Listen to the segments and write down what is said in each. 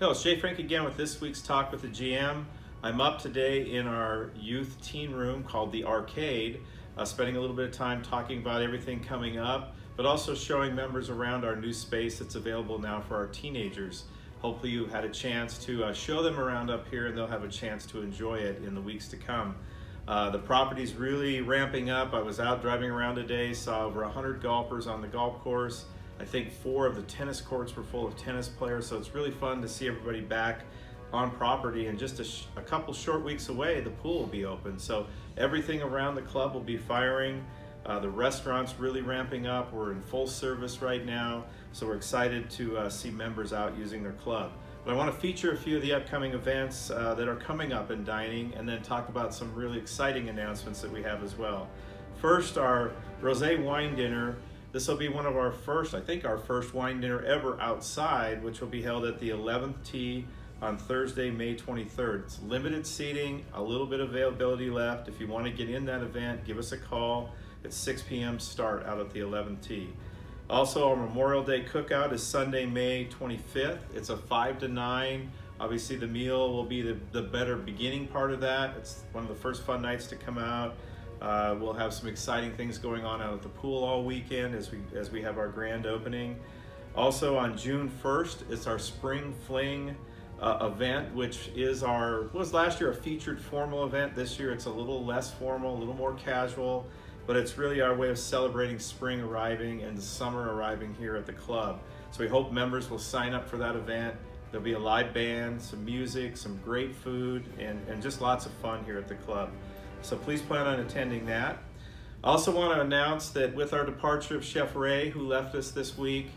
Hello, Shay Frank again with this week's Talk with the GM. I'm up today in our youth teen room called the Arcade, spending a little bit of time talking about everything coming up, but also showing members around our new space that's available now for our teenagers. Hopefully you had a chance to show them around up here and they'll have a chance to enjoy it in the weeks to come. The property's really ramping up. I was out driving around today, saw over 100 golfers on the golf course. I think 4 of the tennis courts were full of tennis players, so it's really fun to see everybody back on property. And just a couple short weeks away, the pool will be open. So everything around the club will be firing. The restaurant's really ramping up. We're in full service right now, so we're excited to see members out using their club. But I want to feature a few of the upcoming events that are coming up in dining, and then talk about some really exciting announcements that we have as well. First, our Rosé Wine Dinner. This will be one of our first, I think our first wine dinner ever outside, which will be held at the 11th Tee on Thursday, May 23rd. It's limited seating, a little bit of availability left. If you want to get in that event, give us a call. It's 6 p.m. start out at the 11th Tee. Also, our Memorial Day cookout is Sunday, May 25th. It's a 5 to 9. Obviously, the meal will be the better beginning part of that. It's one of the first fun nights to come out. We'll have some exciting things going on out at the pool all weekend as we have our grand opening. Also on June 1st, it's our Spring Fling event, which was last year a featured formal event. This year it's a little less formal, a little more casual, but it's really our way of celebrating spring arriving and the summer arriving here at the club. So we hope members will sign up for that event. There'll be a live band, some music, some great food, and just lots of fun here at the club. So please plan on attending that. I also want to announce that with our departure of Chef Ray, who left us this week,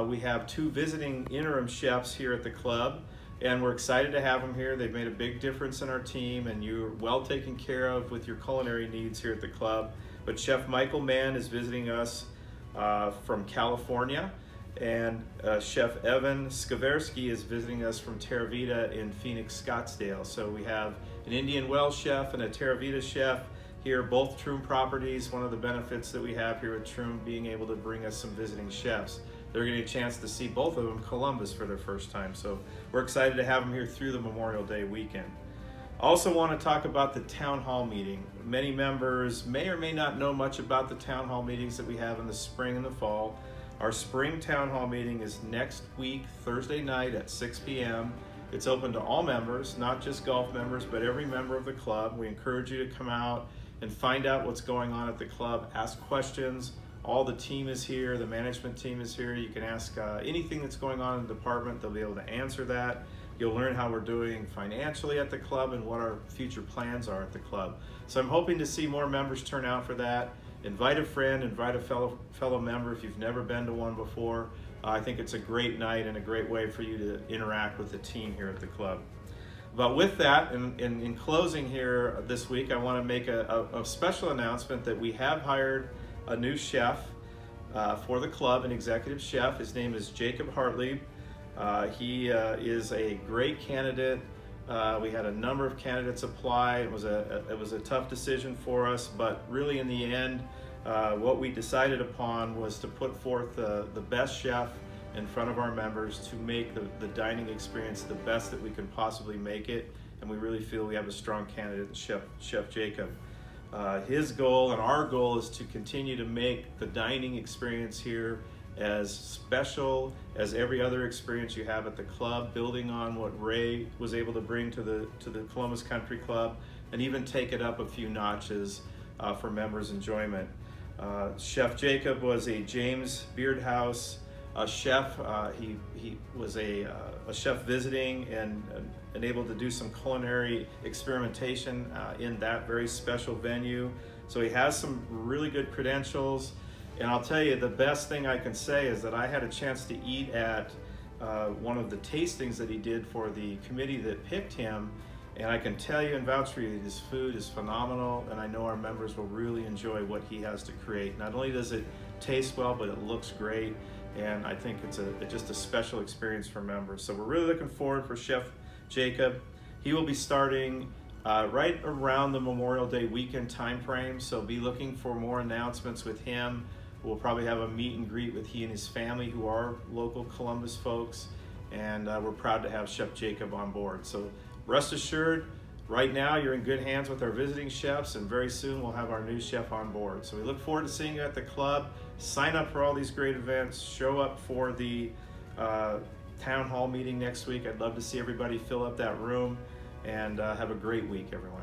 we have 2 visiting interim chefs here at the club, and we're excited to have them here. They've made a big difference in our team, and you're well taken care of with your culinary needs here at the club. But Chef Michael Mann is visiting us from California, and Chef Evan Skaversky is visiting us from Terra Vita in Phoenix, Scottsdale. So we have an Indian Wells chef and a Terra Vita chef here, both Troom properties. One of the benefits that we have here at Troom, being able to bring us some visiting chefs. They're getting a chance to see both of them Columbus for their first time. So we're excited to have them here through the Memorial Day weekend. Also want to talk about the town hall meeting. Many members may or may not know much about the town hall meetings that we have in the spring and the fall. Our spring town hall meeting is next week, Thursday night at 6 p.m. It's open to all members, not just golf members, but every member of the club. We encourage you to come out and find out what's going on at the club, ask questions. All the team is here, the management team is here. You can ask anything that's going on in the department, they'll be able to answer that. You'll learn how we're doing financially at the club and what our future plans are at the club. So I'm hoping to see more members turn out for that. Invite a friend, invite a fellow member if you've never been to one before. I think it's a great night and a great way for you to interact with the team here at the club. But with that, in closing here this week, I want to make a special announcement that we have hired a new chef for the club, an executive chef. His name is Jacob Hartlieb. He is a great candidate. We had a number of candidates apply. It was a tough decision for us, but really in the end, what we decided upon was to put forth the best chef in front of our members to make the dining experience the best that we can possibly make it. And we really feel we have a strong candidate, Chef Jacob. His goal and our goal is to continue to make the dining experience here as special as every other experience you have at the club, building on what Ray was able to bring to the Columbus Country Club, and even take it up a few notches for members' enjoyment. Chef Jacob was a James Beardhouse chef. He was a chef visiting and able to do some culinary experimentation in that very special venue. So he has some really good credentials. And I'll tell you, the best thing I can say is that I had a chance to eat at one of the tastings that he did for the committee that picked him, and I can tell you and vouch for you, his food is phenomenal, and I know our members will really enjoy what he has to create. Not only does it taste well, but it looks great, and I think it's just a special experience for members. So we're really looking forward for Chef Jacob. He will be starting right around the Memorial Day weekend time frame, so be looking for more announcements with him. We'll probably have a meet and greet with he and his family, who are local Columbus folks, and we're proud to have Chef Jacob on board. So rest assured, right now you're in good hands with our visiting chefs, and very soon we'll have our new chef on board. So we look forward to seeing you at the club. Sign up for all these great events. Show up for the town hall meeting next week. I'd love to see everybody fill up that room, and have a great week, everyone.